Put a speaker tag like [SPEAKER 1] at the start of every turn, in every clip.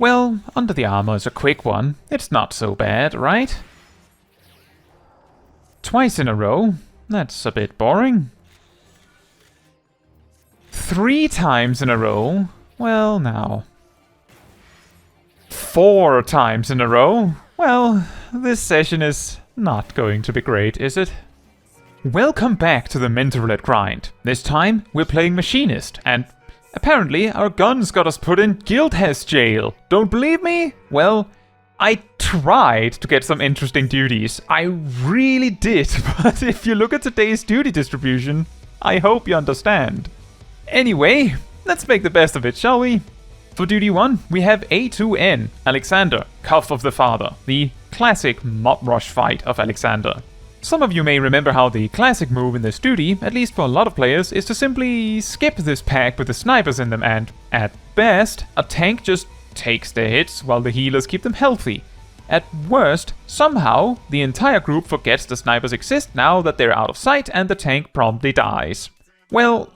[SPEAKER 1] Well, under the armor is a quick one. It's not so bad, right? Twice in a row? That's a bit boring. 3 times in a row? Well, now. 4 times in a row? Well, this session is not going to be great, is it? Welcome back to the Mentor Roulette grind. This time, we're playing Machinist, and apparently our guns got us put in Guildhest jail. Don't believe me? Well, I tried to get some interesting duties. I really did, but if you look at today's duty distribution, I hope you understand. Anyway, let's make the best of it, shall we? For duty 1, we have A2N, Alexander, Cuff of the Father, the classic mob rush fight of Alexander. Some of you may remember how the classic move in this duty, at least for a lot of players, is to simply skip this pack with the snipers in them and, at best, a tank just takes their hits while the healers keep them healthy. At worst, somehow, the entire group forgets the snipers exist now that they're out of sight and the tank promptly dies. Well,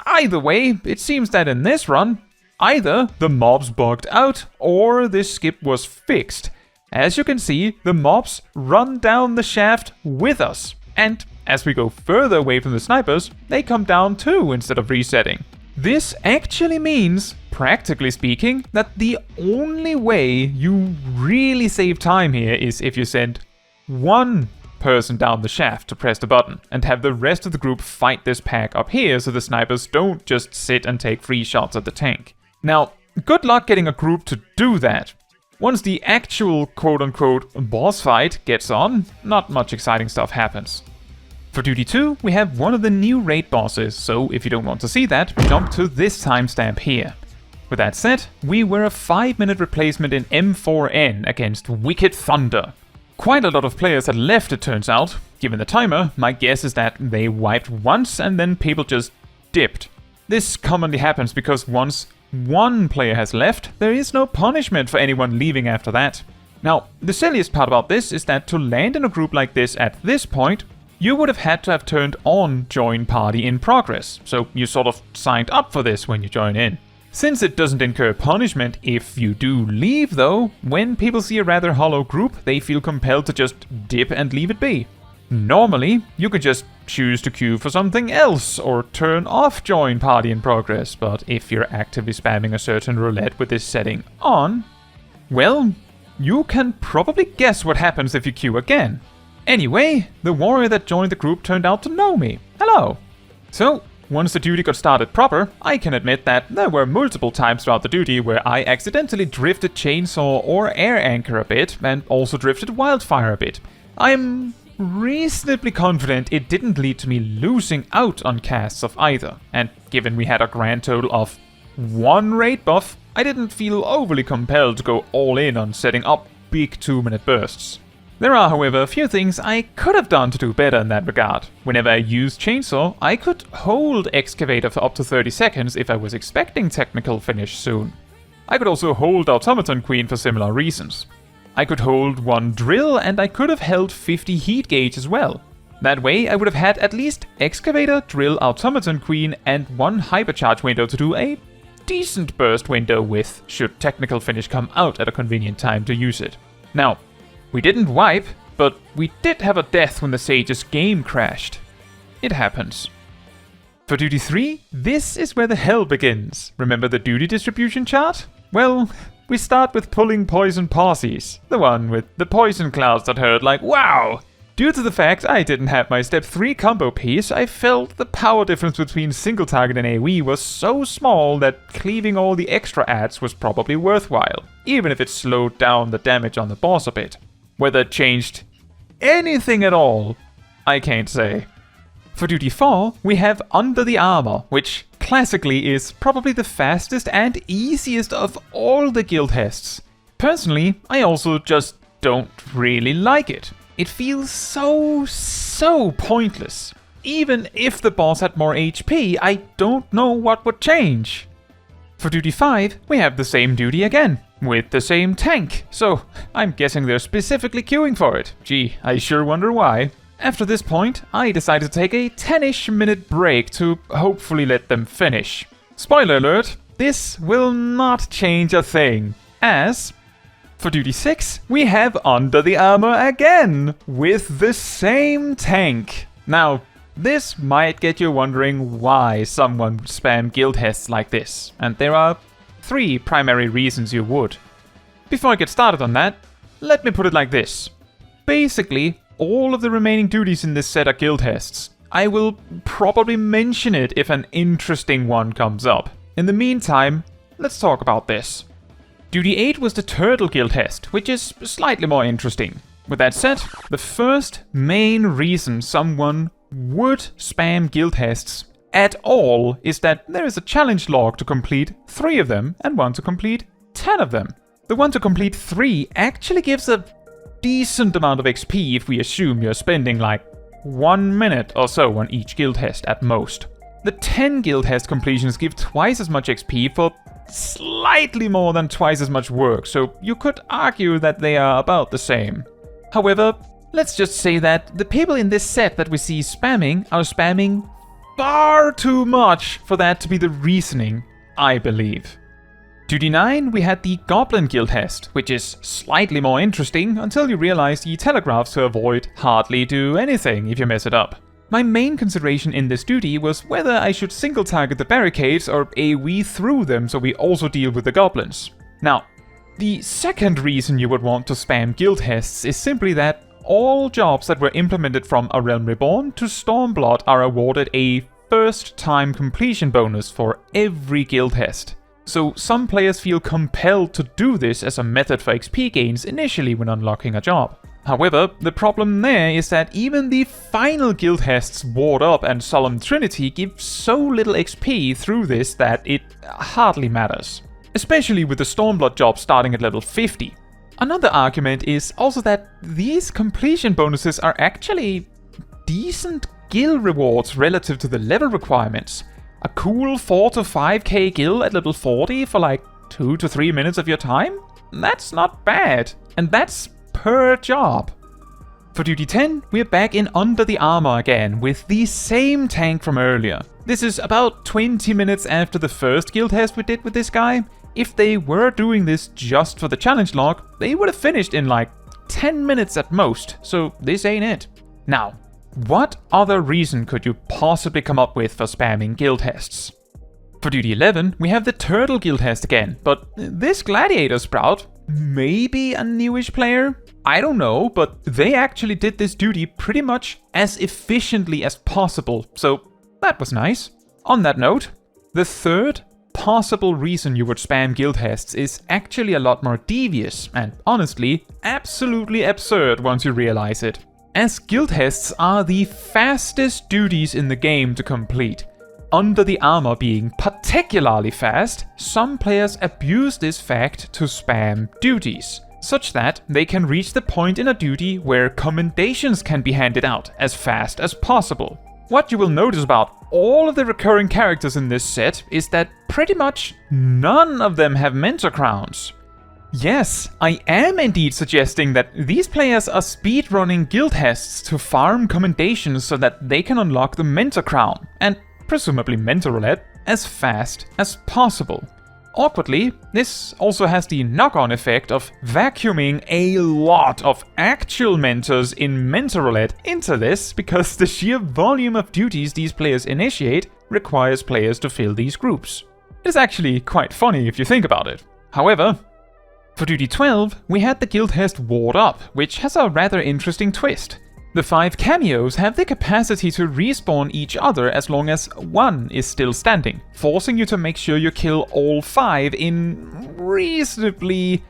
[SPEAKER 1] either way, it seems that in this run, either the mobs bugged out or this skip was fixed. As you can see, the mobs run down the shaft with us, and as we go further away from the snipers, they come down too instead of resetting. This actually means, practically speaking, that the only way you really save time here is if you send one person down the shaft to press the button and have the rest of the group fight this pack up here so the snipers don't just sit and take free shots at the tank. Now, good luck getting a group to do that. Once the actual quote-unquote boss fight gets on, not much exciting stuff happens. For duty 2, we have one of the new raid bosses, so if you don't want to see that, jump to this timestamp here. With that said, we were a 5-minute replacement in M4N against Wicked Thunder. Quite a lot of players had left, it turns out. Given the timer, my guess is that they wiped once and then people just dipped. This commonly happens because once one player has left, there is no punishment for anyone leaving after that. Now, the silliest part about this is that to land in a group like this at this point, you would have had to have turned on Join Party in Progress, so you sort of signed up for this when you join in. Since it doesn't incur punishment if you do leave though, when people see a rather hollow group, they feel compelled to just dip and leave it be. Normally, you could just choose to queue for something else or turn off Join Party in Progress, but if you're actively spamming a certain roulette with this setting on, well, you can probably guess what happens if you queue again. Anyway, the warrior that joined the group turned out to know me. Hello! So, once the duty got started proper, I can admit that there were multiple times throughout the duty where I accidentally drifted Chainsaw or Air Anchor a bit, and also drifted Wildfire a bit. I'm reasonably confident it didn't lead to me losing out on casts of either, and given we had a grand total of 1 raid buff, I didn't feel overly compelled to go all in on setting up big 2-minute bursts. There are, however, a few things I could have done to do better in that regard. Whenever I used Chainsaw, I could hold Excavator for up to 30 seconds if I was expecting technical finish soon. I could also hold Automaton Queen for similar reasons. I could hold 1 drill and I could have held 50 heat gauge as well. That way I would have had at least Excavator, Drill, Automaton Queen and 1 hypercharge window to do a decent burst window with, should technical finish come out at a convenient time to use it. Now, we didn't wipe, but we did have a death when the Sage's game crashed. It happens. For duty 3, this is where the hell begins. Remember the duty distribution chart? Well, we start with pulling poison Posies, the one with the poison clouds that hurt like wow! Due to the fact I didn't have my step 3 combo piece, I felt the power difference between single target and AoE was so small that cleaving all the extra adds was probably worthwhile, even if it slowed down the damage on the boss a bit. Whether it changed anything at all, I can't say. For duty 4, we have Under the Armor, which classically is probably the fastest and easiest of all the Guildhests. Personally, I also just don't really like it. It feels so pointless. Even if the boss had more HP, I don't know what would change. For duty 5, we have the same duty again, with the same tank, so I'm guessing they're specifically queuing for it. Gee, I sure wonder why. After this point, I decided to take a 10-ish minute break to hopefully let them finish. Spoiler alert, this will not change a thing. as for duty 6, we have Under the Armor again, with the same tank. Now, this might get you wondering why someone would spam Guildhests like this, and there are 3 primary reasons you would. Before I get started on that, let me put it like this. Basically, all of the remaining duties in this set are Guildhests. I will probably mention it if an interesting one comes up. In the meantime, let's talk about this. Duty 8 was the Turtle Guildhest, which is slightly more interesting. With that said, the first main reason someone would spam Guildhests at all is that there is a challenge log to complete 3 of them and one to complete 10 of them. The one to complete 3 actually gives a decent amount of XP if we assume you're spending like 1 minute or so on each Guildhest at most. The 10 Guildhest completions give twice as much XP for slightly more than twice as much work, so you could argue that they are about the same. However, let's just say that the people in this set that we see spamming are spamming far too much for that to be the reasoning, I believe. Duty 9, we had the Goblin Guildhest, which is slightly more interesting until you realize the telegraphs to avoid hardly do anything if you mess it up. My main consideration in this duty was whether I should single target the barricades or AoE through them so we also deal with the goblins. Now, the second reason you would want to spam Guildhests is simply that all jobs that were implemented from A Realm Reborn to Stormblood are awarded a first time completion bonus for every Guildhest. So some players feel compelled to do this as a method for XP gains initially when unlocking a job. However, the problem there is that even the final Guildhests Ward Up and Solemn Trinity give so little XP through this that it hardly matters. Especially with the Stormblood job starting at level 50. Another argument is also that these completion bonuses are actually decent guild rewards relative to the level requirements. A cool 4 to 5k guild at level 40 for like 2 to 3 minutes of your time? That's not bad. And that's per job. For duty 10, we're back in Under the Armor again, with the same tank from earlier. This is about 20 minutes after the first Guildhest we did with this guy. If they were doing this just for the challenge log, they would have finished in like 10 minutes at most, so this ain't it. Now, what other reason could you possibly come up with for spamming Guildhests? For duty 11, we have the Turtle Guildhest again, but this Gladiator Sprout, maybe a newish player? I don't know, but they actually did this duty pretty much as efficiently as possible, so that was nice. On that note, the third possible reason you would spam Guildhests is actually a lot more devious, and honestly, absolutely absurd once you realize it. As Guildhests are the fastest duties in the game to complete. Under the Armor being particularly fast, some players abuse this fact to spam duties, such that they can reach the point in a duty where commendations can be handed out as fast as possible. What you will notice about all of the recurring characters in this set is that pretty much none of them have Mentor Crowns. Yes, I am indeed suggesting that these players are speedrunning Guildhests to farm commendations so that they can unlock the Mentor Crown, and presumably Mentor Roulette, as fast as possible. Awkwardly, this also has the knock-on effect of vacuuming a lot of actual mentors in Mentor Roulette into this, because the sheer volume of duties these players initiate requires players to fill these groups. It's actually quite funny if you think about it. However, for duty 12, we had the Guildhest Ward Up, which has a rather interesting twist. The 5 cameos have the capacity to respawn each other as long as one is still standing, forcing you to make sure you kill all 5 in reasonably...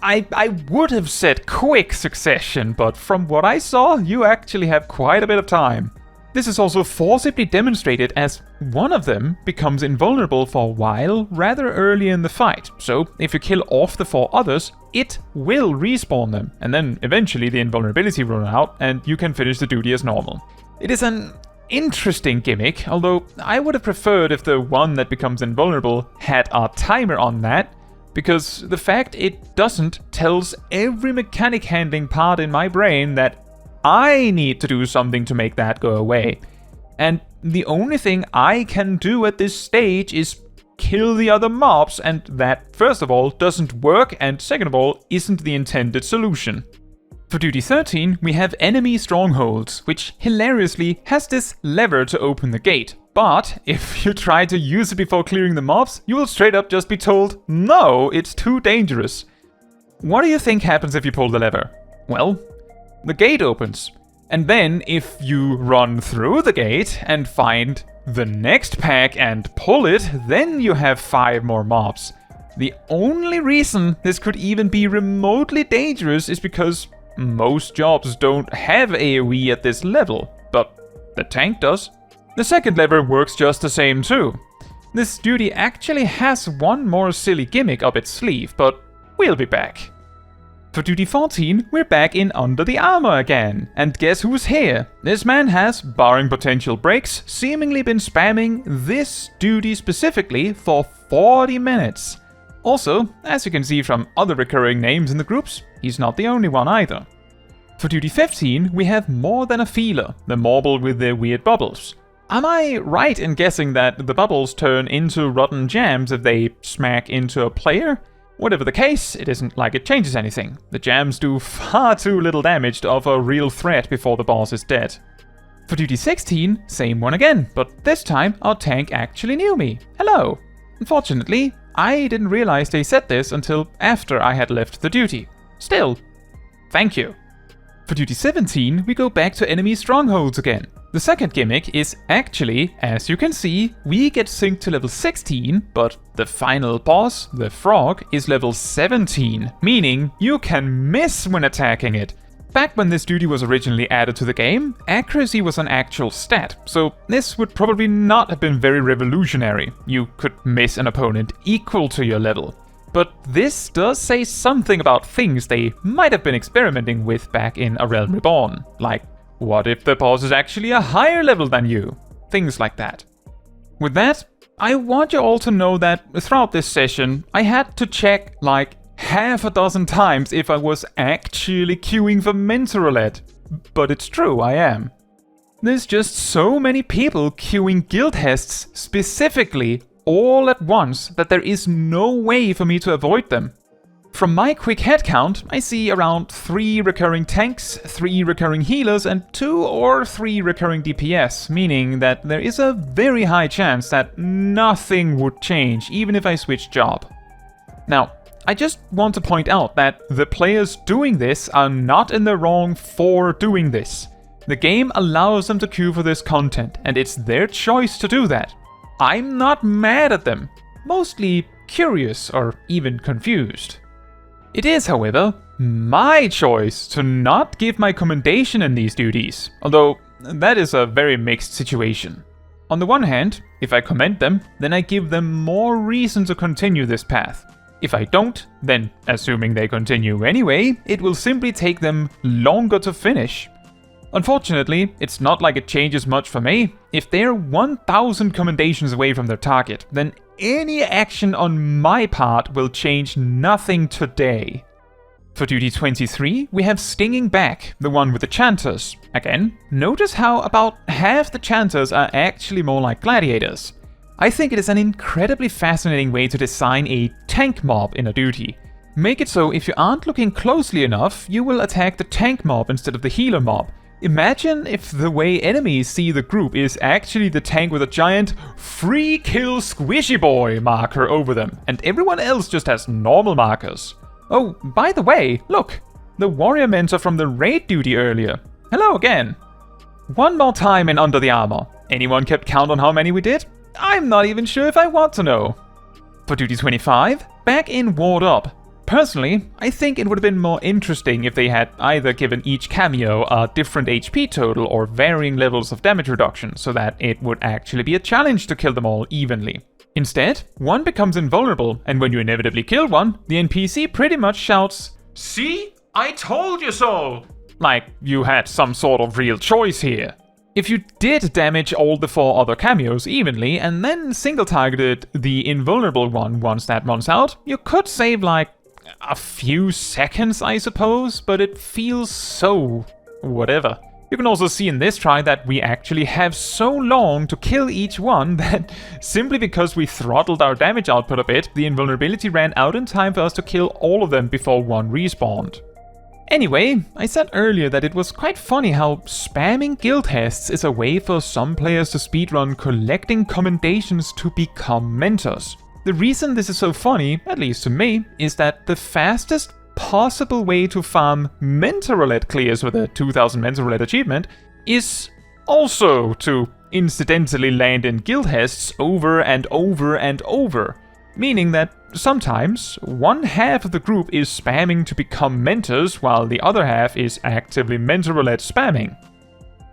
[SPEAKER 1] I would have said quick succession, but from what I saw, you actually have quite a bit of time. This is also forcibly demonstrated as one of them becomes invulnerable for a while rather early in the fight, so if you kill off the 4 others, it will respawn them, and then eventually the invulnerability will run out and you can finish the duty as normal. It is an interesting gimmick, although I would have preferred if the one that becomes invulnerable had a timer on that, because the fact it doesn't tells every mechanic handling part in my brain that I need to do something to make that go away. And the only thing I can do at this stage is kill the other mobs, and that, first of all, doesn't work, and second of all, isn't the intended solution. For duty 13, we have enemy Strongholds, which hilariously has this lever to open the gate. But if you try to use it before clearing the mobs, you will straight up just be told, no, it's too dangerous. What do you think happens if you pull the lever? Well, the gate opens. And then if you run through the gate and find the next pack and pull it, then you have 5 more mobs. The only reason this could even be remotely dangerous is because most jobs don't have AoE at this level, but the tank does. The second lever works just the same too. This duty actually has one more silly gimmick up its sleeve, but we'll be back. For duty 14, we're back in Under the Armor again, and guess who's here? This man has, barring potential breaks, seemingly been spamming this duty specifically for 40 minutes. Also, as you can see from other recurring names in the groups, he's not the only one either. For duty 15, we have More Than a Feeler, the marble with the weird bubbles. Am I right in guessing that the bubbles turn into rotten jams if they smack into a player? Whatever the case, it isn't like it changes anything. The jams do far too little damage to offer a real threat before the boss is dead. For duty 16, same one again, but this time our tank actually knew me. Hello! Unfortunately, I didn't realize they said this until after I had left the duty. Still, thank you. For duty 17, we go back to enemy Strongholds again. The second gimmick is actually, as you can see, we get synced to level 16, but the final boss, the frog, is level 17, meaning you can miss when attacking it. Back when this duty was originally added to the game, accuracy was an actual stat, so this would probably not have been very revolutionary. You could miss an opponent equal to your level. But this does say something about things they might have been experimenting with back in A Realm Reborn, like what if the boss is actually a higher level than you? Things like that. With that, I want you all to know that throughout this session, I had to check like half a dozen times if I was actually queuing for Mentor Roulette. But it's true, I am. There's just so many people queuing Guildhests specifically all at once that there is no way for me to avoid them. From my quick head count, I see around 3 recurring tanks, 3 recurring healers, and 2 or 3 recurring DPS, meaning that there is a very high chance that nothing would change even if I switched job. Now, I just want to point out that the players doing this are not in the wrong for doing this. The game allows them to queue for this content, and it's their choice to do that. I'm not mad at them, mostly curious or even confused. It is, however, my choice to not give my commendation in these duties, although that is a very mixed situation. On the one hand, if I commend them, then I give them more reason to continue this path. If I don't, then, assuming they continue anyway, it will simply take them longer to finish. Unfortunately, it's not like it changes much for me. If they're 1,000 commendations away from their target, then any action on my part will change nothing today. For duty 23, we have Stinging Back, the one with the Chanters. Again, notice how about half the Chanters are actually more like gladiators. I think it is an incredibly fascinating way to design a tank mob in a duty. Make it so if you aren't looking closely enough, you will attack the tank mob instead of the healer mob. Imagine if the way enemies see the group is actually the tank with a giant free kill squishy boy marker over them, and everyone else just has normal markers. Oh, by the way, look! The warrior mentor from the raid duty earlier. Hello again! One more time in Under the Armor. Anyone kept count on how many we did? I'm not even sure if I want to know. For duty 25, back in Ward Up. Personally, I think it would have been more interesting if they had either given each cameo a different HP total or varying levels of damage reduction, so that it would actually be a challenge to kill them all evenly. Instead, one becomes invulnerable, and when you inevitably kill one, the NPC pretty much shouts, "See? I told you so!" Like you had some sort of real choice here. If you did damage all the 4 other cameos evenly, and then single-targeted the invulnerable one once that runs out, you could save like a few seconds, I suppose, but it feels so whatever. You can also see in this try that we actually have so long to kill each one that simply because we throttled our damage output a bit, the invulnerability ran out in time for us to kill all of them before one respawned. Anyway, I said earlier that it was quite funny how spamming Guildhests is a way for some players to speedrun collecting commendations to become mentors. The reason this is so funny, at least to me, is that the fastest possible way to farm Mentor Roulette clears with a 2000 Mentor Roulette achievement is also to incidentally land in Guildhests over and over and over. Meaning that sometimes one half of the group is spamming to become mentors while the other half is actively Mentor Roulette spamming.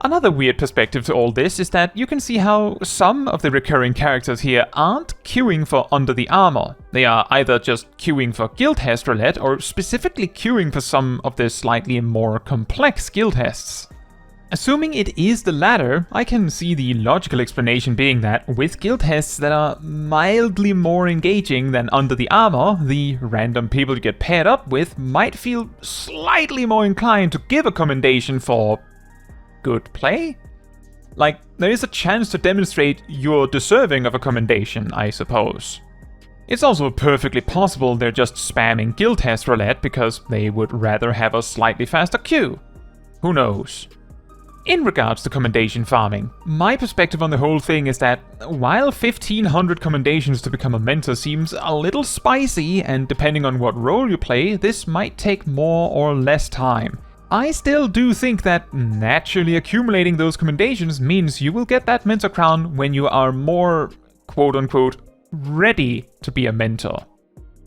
[SPEAKER 1] Another weird perspective to all this is that you can see how some of the recurring characters here aren't queuing for Under the Armor. They are either just queuing for Guildhest Roulette or specifically queuing for some of the slightly more complex Guildhests. Assuming it is the latter, I can see the logical explanation being that with Guildhests that are mildly more engaging than Under the Armor, the random people you get paired up with might feel slightly more inclined to give a commendation for good play? Like, there is a chance to demonstrate you're deserving of a commendation, I suppose. It's also perfectly possible they're just spamming Guildhest Roulette because they would rather have a slightly faster queue. Who knows? In regards to commendation farming, my perspective on the whole thing is that while 1500 commendations to become a mentor seems a little spicy, and depending on what role you play, this might take more or less time, I still do think that naturally accumulating those commendations means you will get that mentor crown when you are more, quote-unquote, ready to be a mentor.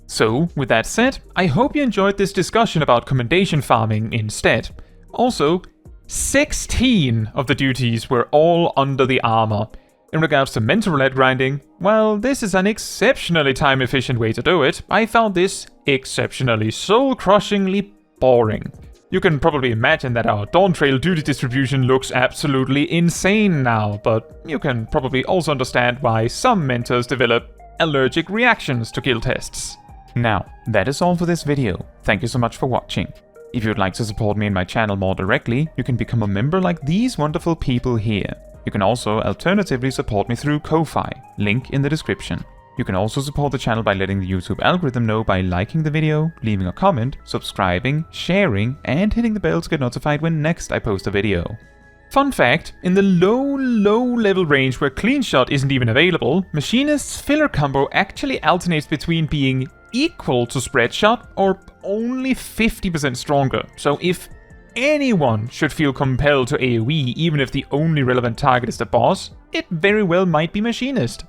[SPEAKER 1] So, with that said, I hope you enjoyed this discussion about commendation farming instead. Also, 16 of the duties were all Under the Armor. In regards to Mentor Roulette grinding, well, this is an exceptionally time-efficient way to do it. I found this exceptionally soul-crushingly boring. You can probably imagine that our Dawntrail duty distribution looks absolutely insane now, but you can probably also understand why some mentors develop allergic reactions to Guildhests. Now, that is all for this video. Thank you so much for watching. If you would like to support me and my channel more directly, you can become a member like these wonderful people here. You can also alternatively support me through Ko-Fi, link in the description. You can also support the channel by letting the YouTube algorithm know by liking the video, leaving a comment, subscribing, sharing, and hitting the bell to get notified when next I post a video. Fun fact, in the low level range where Clean Shot isn't even available, Machinist's filler combo actually alternates between being equal to Spread Shot or only 50% stronger. So if anyone should feel compelled to AoE even if the only relevant target is the boss, it very well might be Machinist.